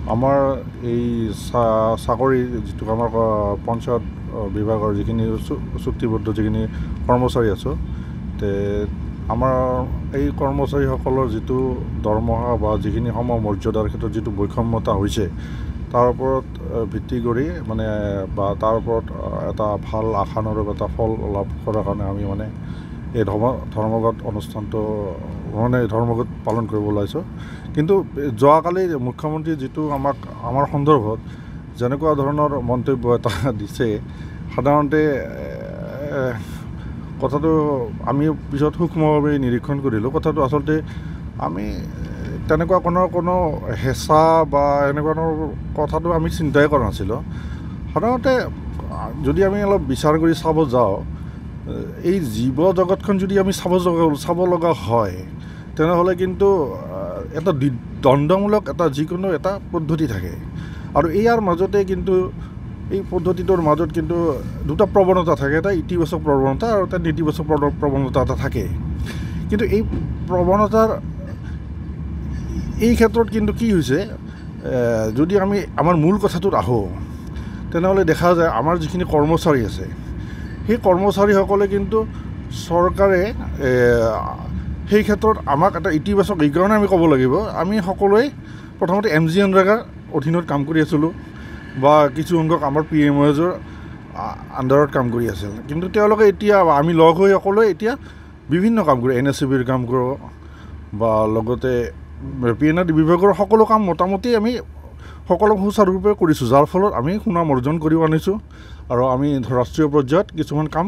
আমাৰ এই চাকৰি যিটো আমাৰ পঞ্চায়ত বিভাগৰ যিখিনি চুক্তিবদ্ধ যিখিনি কৰ্মচাৰী আছোঁ তে আমাৰ এই কৰ্মচাৰীসকলৰ যিটো দৰমহা বা যিখিনি সমমৰ্যাদাৰ ক্ষেত্ৰত যিটো বৈষম্যতা হৈছে তাৰ ওপৰত ভিত্তি কৰি মানে বা তাৰ ওপৰত এটা ভাল আশানুৰূপ এটা ফল লাভ কৰাৰ কাৰণে আমি মানে এই ধৰ্মঘট অনুষ্ঠানটো মানে ধৰ্মঘট পালন কৰিব ওলাইছোঁ। কিন্তু যোৱাকালি মুখ্যমন্ত্ৰী যিটো আমাৰ সন্দৰ্ভত যেনেকুৱা ধৰণৰ মন্তব্য এটা দিছে, সাধাৰণতে কথাটো আমি পিছত সূক্ষ্মভাৱে নিৰীক্ষণ কৰিলোঁ। কথাটো আচলতে আমি তেনেকুৱা কোনো হেঁচা বা এনেকুৱা ধৰণৰ কথাটো আমি চিন্তাই কৰা নাছিলোঁ। সাধাৰণতে যদি আমি অলপ বিচাৰ কৰি চাব যাওঁ, এই জীৱ জগতখন যদি আমি চাব লগা হয় তেনেহ'লে কিন্তু এটা দ্বন্দ্বমূলক এটা যিকোনো এটা পদ্ধতি থাকে আৰু ইয়াৰ মাজতে কিন্তু এই পদ্ধতিটোৰ মাজত কিন্তু দুটা প্ৰৱণতা থাকে, এটা ইতিবাচক প্ৰৱণতা আৰু এটা নেতিবাচক প্ৰৱণতা এটা থাকে। কিন্তু এই প্ৰৱণতাৰ এই ক্ষেত্ৰত কিন্তু কি হৈছে, যদি আমি আমাৰ মূল কথাটোত আহোঁ তেনেহ'লে দেখা যায় আমাৰ যিখিনি কৰ্মচাৰী আছে সেই কৰ্মচাৰীসকলে কিন্তু চৰকাৰে সেই ক্ষেত্ৰত আমাক এটা ইতিবাচক এইকাৰণে আমি ক'ব লাগিব, আমি সকলোৱে প্ৰথমতে MGNREGAৰ অধীনত কাম কৰি আছিলোঁ বা কিছু সংখ্যক আমাৰ PMOSৰ আণ্ডাৰত কাম কৰি আছিল। কিন্তু তেওঁলোকে এতিয়া আমি লগ হৈ সকলোৱে এতিয়া বিভিন্ন কাম কৰোঁ, NSCBৰ কাম কৰোঁ বা লগতে PNRD বিভাগৰ সকলো কাম মোটামুটি আমি সকলো সুচাৰুৰূপে কৰিছোঁ, যাৰ ফলত আমি সুনাম অৰ্জন কৰিব আনিছোঁ আৰু আমি ৰাষ্ট্ৰীয় পৰ্যায়ত কিছুমান কাম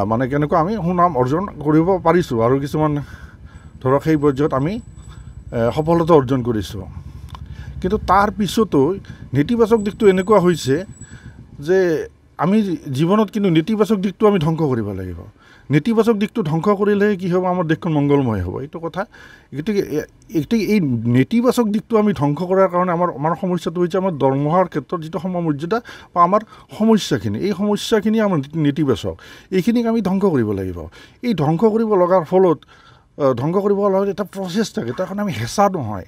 মানে কেনেকুৱা আমি সুনাম অৰ্জন কৰিব পাৰিছোঁ আৰু কিছুমান ধৰক সেই পৰ্যায়ত আমি সফলতা অৰ্জন কৰিছোঁ। কিন্তু তাৰ পিছতো নেতিবাচক দিশটো এনেকুৱা হৈছে যে আমি জীৱনত কিন্তু নেতিবাচক দিশটো আমি ধ্বংস কৰিব লাগিব। নেতিবাচক দিশটো ধ্বংস কৰিলেহে কি হ'ব, আমাৰ দেশখন মংগলময় হ'ব, এইটো কথা। গতিকে এই নেতিবাচক দিশটো আমি ধ্বংস কৰাৰ কাৰণে আমাৰ সমস্যাটো হৈছে আমাৰ দৰমহাৰ ক্ষেত্ৰত যিটো সমমৰ্যাদা বা আমাৰ সমস্যাখিনি, এই সমস্যাখিনি আমাৰ নেতিবাচক, এইখিনিক আমি ধ্বংস কৰিব লাগিব। এই ধ্বংস কৰিব লগাৰ ফলত ধ্বংস কৰিব লগা এটা প্ৰচেছ থাকে, তাৰ কাৰণে আমি হেঁচা নহয়,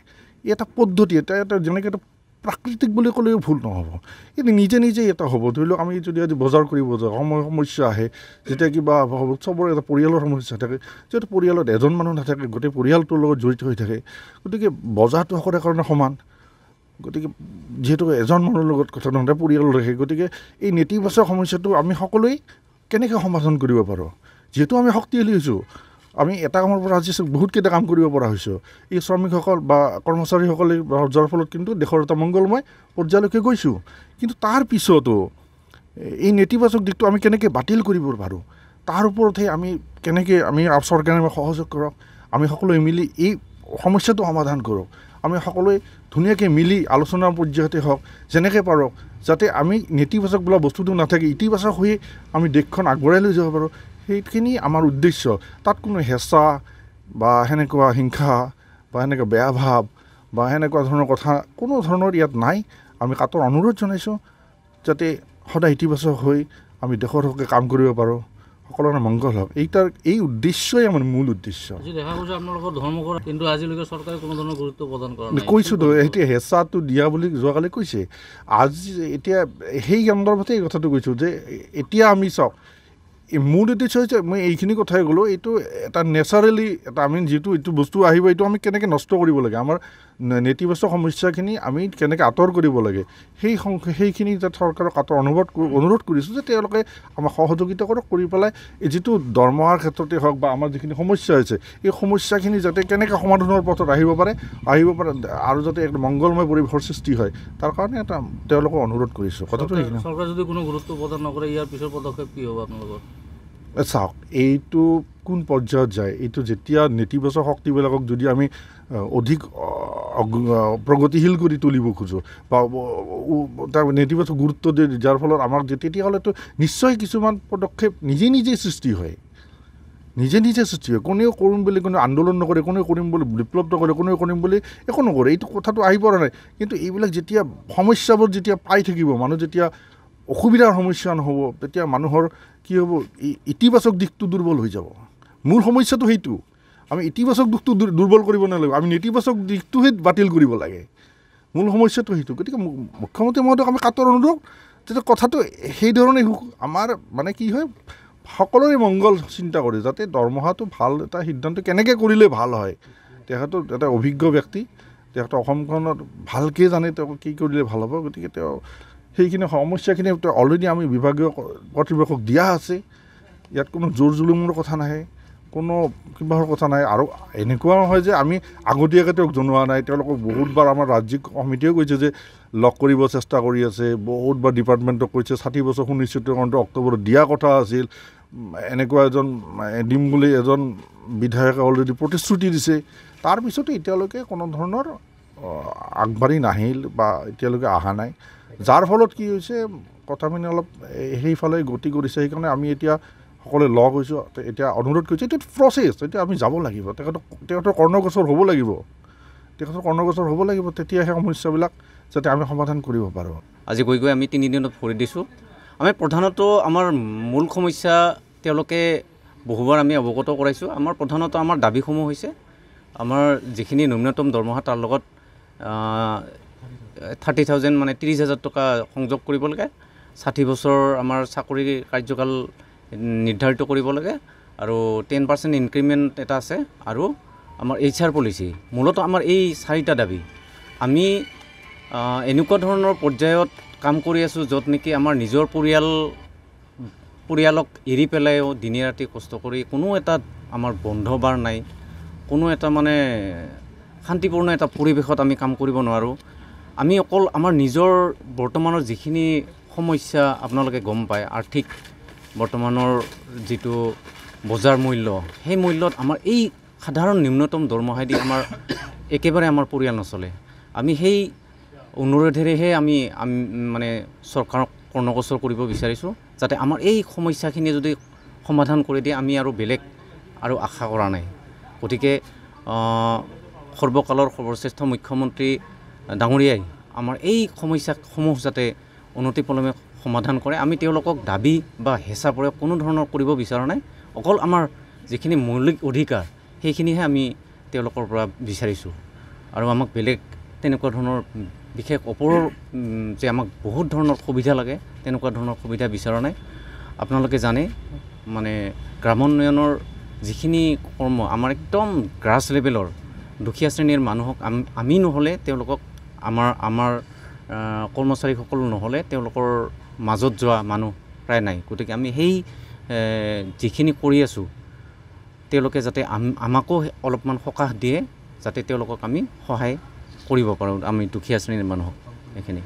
এটা পদ্ধতি, এটা যেনেকৈ এটা প্ৰাকৃতিক বুলি ক'লেও ভুল নহ'ব, কিন্তু নিজে এটা হ'ব। ধৰি লওক আমি যদি আজি বজাৰ কৰিব যাওঁ, সমস্যা আহে, যেতিয়া কিবা হ'ব, চবৰে এটা পৰিয়ালৰ সমস্যা থাকে, যিহেতু পৰিয়ালত এজন মানুহ নাথাকে, গোটেই পৰিয়ালটোৰ লগত জড়িত হৈ থাকে, গতিকে বজাৰটো সকলোৰে কাৰণে সমান, গতিকে যিহেতু এজন মানুহৰ লগত কথা নহয়, পৰিয়াল ৰাখে, গতিকে এই নেতিবাচক সমস্যাটো আমি সকলোৱে কেনেকৈ সমাধান কৰিব পাৰোঁ। যিহেতু আমি শক্তিশালী হৈছোঁ, আমি এটা কামৰ পৰা আজি বহুতকেইটা কাম কৰিব পৰা হৈছোঁ, এই শ্ৰমিকসকল বা কৰ্মচাৰীসকলে, যাৰ ফলত কিন্তু দেশৰ এটা মংগলময় পৰ্যায়লৈকে গৈছোঁ। কিন্তু তাৰ পিছতো এই নেতিবাচক দিশটো আমি কেনেকৈ বাতিল কৰিব পাৰোঁ, তাৰ ওপৰতহে আমি কেনেকৈ চৰকাৰে সহযোগ কৰক, আমি সকলোৱে মিলি এই সমস্যাটো সমাধান কৰোঁ, আমি সকলোৱে ধুনীয়াকৈ মিলি আলোচনাৰ পৰ্যায়তে হওক, যেনেকৈ পাৰক, যাতে আমি নেতিবাচক বোলা বস্তুটো নাথাকে, ইতিবাচক হৈয়ে আমি দেশখন আগবঢ়াই লৈ যাব পাৰোঁ, সেইখিনি আমাৰ উদ্দেশ্য। তাত কোনো হেঁচা বা সেনেকুৱা হিংসা বা সেনেকুৱা বেয়া ভাৱ বা সেনেকুৱা ধৰণৰ কথা কোনো ধৰণৰ ইয়াত নাই। আমি কাটৰ অনুৰোধ জনাইছোঁ যাতে সদায় ইতিবাচক হৈ আমি দেশৰ হকে কাম কৰিব পাৰোঁ, সকলোৰে মংগল হওক, এই উদ্দেশ্যই আমাৰ মূল উদ্দেশ্য। দেখা গৈছে আপোনালোকৰ ধৰ্মঘট, কিন্তু আজিলৈকে চৰকাৰে কোনো ধৰণৰ গুৰুত্ব প্ৰদান কৰা নাই। কৈছোঁতো, এতিয়া হেঁচাটো দিয়া বুলি যোৱাকালি কৈছে। আজি এতিয়া সেই সন্দৰ্ভতে এই কথাটো কৈছোঁ যে এতিয়া আমি চাওক, মূল উদ্দেশ্য হৈছে, মই এইখিনি কথাই ক'লোঁ, এইটো এটা নেচাৰেলি এটা আমি যিটো এইটো বস্তু আহিব, এইটো আমি কেনেকৈ নষ্ট কৰিব লাগে, আমাৰ নেতিবাচক সমস্যাখিনি আমি কেনেকৈ আঁতৰ কৰিব লাগে, সেইখিনি যাতে চৰকাৰক অনুৰোধ কৰিছোঁ যে তেওঁলোকে আমাক সহযোগিতা কৰক, কৰি পেলাই এই যিটো দৰমহাৰ ক্ষেত্ৰতে হওক বা আমাৰ যিখিনি সমস্যা হৈছে, এই সমস্যাখিনি যাতে কেনেকৈ সমাধানৰ পথত আহিব পাৰে আৰু যাতে এক মংগলময় পৰিৱেশৰ সৃষ্টি হয়, তাৰ কাৰণে এটা তেওঁলোকক অনুৰোধ কৰিছোঁ। কথাটো সেইখিনি। চৰকাৰে যদি কোনো গুৰুত্ব প্ৰদান নকৰে, ইয়াৰ পিছৰ পদক্ষেপ কি হ'ব আপোনালোকৰ? চাওক, এইটো কোন পৰ্যায়ত যায়, এইটো যেতিয়া নেতিবাচক শক্তিবিলাকক যদি আমি অধিক প্ৰগতিশীল কৰি তুলিব খোজোঁ বা তাৰ নেতিবাচক গুৰুত্ব দিয়ে, যাৰ ফলত আমাক তেতিয়াহ'লেতো নিশ্চয় কিছুমান পদক্ষেপ নিজে সৃষ্টি হয়, কোনেও কৰিম বুলি কোনো আন্দোলন নকৰে, কোনেও কৰিম বুলি বিপ্লৱ নকৰে, কোনেও কৰিম বুলি একো নকৰে, এইটো কথাটো আহি পৰা নাই। কিন্তু এইবিলাক যেতিয়া সমস্যাবোৰ যেতিয়া পাই থাকিব, মানুহ যেতিয়া অসুবিধাৰ সমস্যা নহ'ব, তেতিয়া মানুহৰ কি হ'ব, ইতিবাচক দিশটো দুৰ্বল হৈ যাব। মূল সমস্যাটো সেইটো, আমি ইতিবাচক দিশটো দুৰ্বল কৰিব নালাগে, আমি নেতিবাচক দিশটোহে বাতিল কৰিব লাগে। মূল সমস্যাটো সেইটো। গতিকে মুখ্যমন্ত্ৰী মহোদয়ক আমি কাটৰ অনুৰোধ যাতে কথাটো সেইধৰণে আমাৰ মানে কি হয় সকলোৰে মংগল চিন্তা কৰি যাতে দৰমহাটো ভাল এটা সিদ্ধান্ত কেনেকৈ কৰিলে ভাল হয়। তেখেতো এটা অভিজ্ঞ ব্যক্তি, তেখেতে অসমখনত ভালকৈ জানে তেওঁ কি কৰিলে ভাল হ'ব। গতিকে তেওঁ সেইখিনি সমস্যাখিনি তেওঁ অলৰেডি আমি বিভাগীয় কৰ্তৃপক্ষক দিয়া আছে। ইয়াত কোনো জোৰ জুলুমৰ কথা নাহে, কোনো কিবাহৰ কথা নাই। আৰু এনেকুৱা নহয় যে আমি আগতীয়াকৈ তেওঁক জনোৱা নাই। তেওঁলোকক বহুতবাৰ আমাৰ ৰাজ্যিক সমিতিয়েও কৈছে যে লগ কৰিব চেষ্টা কৰি আছে, বহুতবাৰ ডিপাৰ্টমেণ্টক কৈছে 60 বছৰ সুনিশ্চিতকৰণটো অক্টোবৰত দিয়া কথা আছিল। এনেকুৱা এজন দিম বুলি এজন বিধায়কে অলৰেডি প্ৰতিশ্ৰুতি দিছে। তাৰপিছতো এতিয়ালৈকে কোনো ধৰণৰ আগবাঢ়ি নাহিল বা এতিয়ালৈকে অহা নাই, যাৰ ফলত কি হৈছে কথাখিনি অলপ সেইফালে গতি কৰিছে। সেইকাৰণে আমি এতিয়া সকলোৱে লগ হৈছোঁ, এতিয়া অনুৰোধ কৰিছোঁ। এইটো প্ৰচেছ, এতিয়া আমি যাব লাগিব, তেখেতৰ কৰ্ণগোচৰ হ'ব লাগিব, তেতিয়াহে সমস্যাবিলাক যাতে আমি সমাধান কৰিব পাৰোঁ। আজি গৈ আমি 3 দিনত ভৰি দিছোঁ। আমি প্ৰধানত আমাৰ মূল সমস্যা তেওঁলোকে বহুবাৰ আমি অৱগত কৰাইছোঁ। আমাৰ প্ৰধানত আমাৰ দাবীসমূহ হৈছে আমাৰ যিখিনি ন্যূনতম দৰমহা তাৰ লগত 30,000 মানে 30,000 টকা সংযোগ কৰিব লাগে। 60 বছৰ আমাৰ চাকৰি কাৰ্যকাল নিৰ্ধাৰিত কৰিব লাগে আৰু 10% ইনক্ৰিমেণ্ট এটা আছে আৰু আমাৰ HR পলিচি। মূলত আমাৰ এই 4টা দাবী। আমি এনেকুৱা ধৰণৰ পৰ্যায়ত কাম কৰি আছোঁ য'ত নেকি আমাৰ নিজৰ পৰিয়ালক এৰি পেলাইও দিনে ৰাতি কষ্ট কৰি কোনো এটা আমাৰ বন্ধ বাৰ নাই, কোনো এটা মানে শান্তিপূৰ্ণ এটা পৰিৱেশত আমি কাম কৰিব নোৱাৰোঁ। আমি অকল আমাৰ নিজৰ বৰ্তমানৰ যিখিনি সমস্যা আপোনালোকে গম পায়, আৰ্থিক বৰ্তমানৰ যিটো বজাৰ মূল্য, সেই মূল্যত আমাৰ এই সাধাৰণ ন্যূনতম দৰমহাইদি আমাৰ একেবাৰে আমাৰ পৰিয়াল নচলে। আমি সেই অনুৰোধেৰেহে আমি মানে চৰকাৰক কৰ্ণগোচৰ কৰিব বিচাৰিছোঁ যাতে আমাৰ এই সমস্যাখিনি যদি সমাধান কৰি দিয়ে আমি আৰু বেলেগ আৰু আশা কৰা নাই। গতিকে সৰ্বকালৰ সৰ্বশ্ৰেষ্ঠ মুখ্যমন্ত্ৰী ডাঙৰীয়াই আমাৰ এই সমস্যাসমূহ যাতে অনতিপলমে সমাধান কৰে। আমি তেওঁলোকক দাবী বা হেঁচা প্ৰয়োগ কোনো ধৰণৰ কৰিব বিচৰা নাই। অকল আমাৰ যিখিনি মৌলিক অধিকাৰ সেইখিনিহে আমি তেওঁলোকৰ পৰা বিচাৰিছোঁ। আৰু আমাক বেলেগ তেনেকুৱা ধৰণৰ বিশেষ ওপৰৰ যে আমাক বহুত ধৰণৰ সুবিধা লাগে তেনেকুৱা ধৰণৰ সুবিধা বিচৰা নাই। আপোনালোকে জানে মানে গ্ৰামোন্নয়নৰ যিখিনি কৰ্ম আমাৰ একদম গ্ৰাছ লেভেলৰ দুখীয়া শ্ৰেণীৰ মানুহক আমি নহ'লে তেওঁলোকক আমাৰ কৰ্মচাৰীসকল নহ'লে তেওঁলোকৰ মাজত যোৱা মানুহ প্ৰায় নাই। গতিকে আমি সেই যিখিনি কৰি আছোঁ তেওঁলোকে যাতে আমাকো অলপমান সকাহ দিয়ে, যাতে তেওঁলোকক আমি সহায় কৰিব পাৰোঁ, আমি দুখীয়া শ্ৰেণীৰ মানুহক। এইখিনি